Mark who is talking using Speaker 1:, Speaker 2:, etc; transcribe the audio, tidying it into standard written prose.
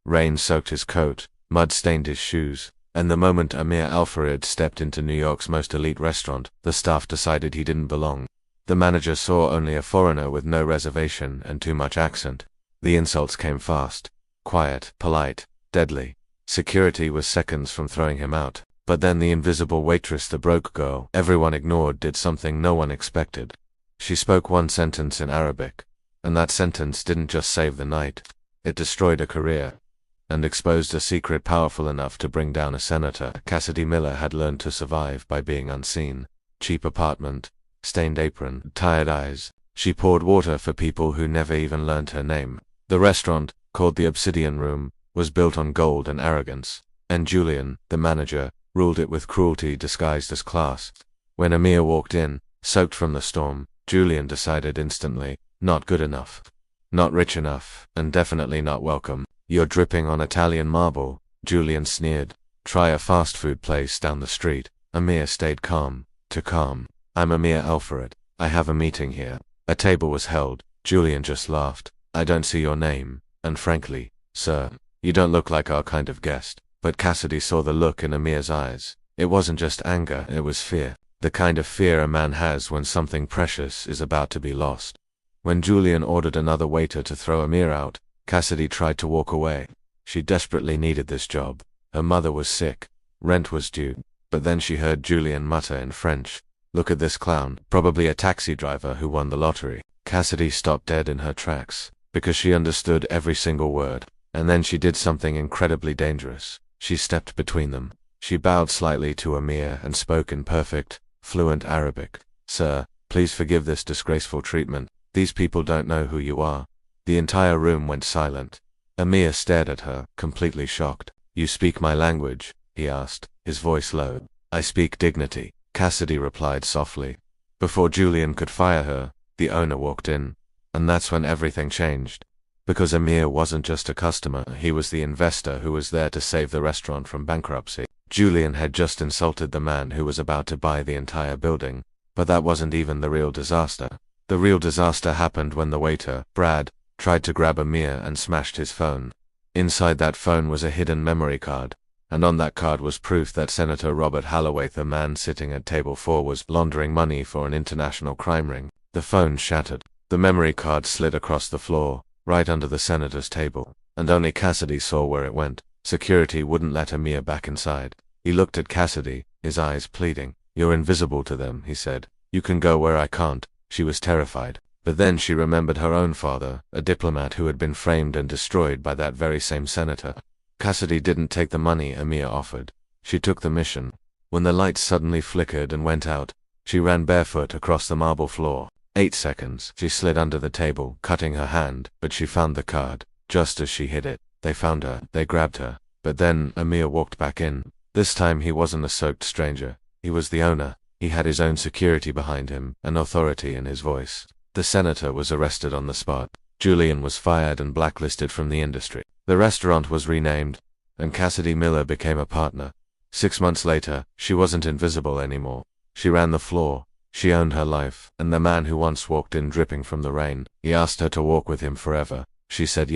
Speaker 1: Rain soaked his coat, mud stained his shoes, and the moment Amir Al-Farid stepped into New York's most elite restaurant, the staff decided he didn't belong. The manager saw only a foreigner with no reservation and too much accent. The insults came fast, quiet, polite, deadly. Security was seconds from throwing him out. But then the invisible waitress, the broke girl everyone ignored, did something no one expected. She spoke one sentence in Arabic, and that sentence didn't just save the night. It destroyed a career and exposed a secret powerful enough to bring down a senator. Cassidy Miller had learned to survive by being unseen. Cheap apartment, stained apron, tired eyes. She poured water for people who never even learned her name. The restaurant, called the Obsidian Room, was built on gold and arrogance, and Julian, the manager, ruled it with cruelty disguised as class. When Amir walked in, soaked from the storm, Julian decided instantly, not good enough. Not rich enough, and definitely not welcome. You're dripping on Italian marble, Julian sneered. Try a fast food place down the street. Amir stayed calm. Too calm. I'm Amir Al-Farid. I have a meeting here. A table was held. Julian just laughed. I don't see your name, and frankly, sir, you don't look like our kind of guest. But Cassidy saw the look in Amir's eyes. It wasn't just anger, it was fear. The kind of fear a man has when something precious is about to be lost. When Julian ordered another waiter to throw Amir out, Cassidy tried to walk away. She desperately needed this job. Her mother was sick. Rent was due. But then she heard Julian mutter in French, "Look at this clown, probably a taxi driver who won the lottery." Cassidy stopped dead in her tracks, because she understood every single word. And then she did something incredibly dangerous. She stepped between them. She bowed slightly to Amir and spoke in perfect, fluent Arabic. "Sir, please forgive this disgraceful treatment. These people don't know who you are." The entire room went silent. Amir stared at her, completely shocked. "You speak my language?" he asked, his voice low. "I speak dignity," Cassidy replied softly. Before Julian could fire her, the owner walked in. And that's when everything changed. Because Amir wasn't just a customer, he was the investor who was there to save the restaurant from bankruptcy. Julian had just insulted the man who was about to buy the entire building. But that wasn't even the real disaster. The real disaster happened when the waiter, Brad, tried to grab Amir and smashed his phone. Inside that phone was a hidden memory card, and on that card was proof that Senator Robert Holloway, the man sitting at table 4, was laundering money for an international crime ring. The phone shattered. The memory card slid across the floor, right under the senator's table, and only Cassidy saw where it went. Security wouldn't let Amir back inside. He looked at Cassidy, his eyes pleading. "You're invisible to them," he said. "You can go where I can't." She was terrified. But then she remembered her own father, a diplomat who had been framed and destroyed by that very same senator. Cassidy didn't take the money Amir offered. She took the mission. When the lights suddenly flickered and went out, she ran barefoot across the marble floor. 8 seconds. She slid under the table, cutting her hand, but she found the card. Just as she hid it, they found her. They grabbed her. But then Amir walked back in. This time he wasn't a soaked stranger. He was the owner. He had his own security behind him, an authority in his voice. The senator was arrested on the spot. Julian was fired and blacklisted from the industry. The restaurant was renamed, and Cassidy Miller became a partner. 6 months later, she wasn't invisible anymore. She ran the floor. She owned her life, and the man who once walked in dripping from the rain, he asked her to walk with him forever. She said yes.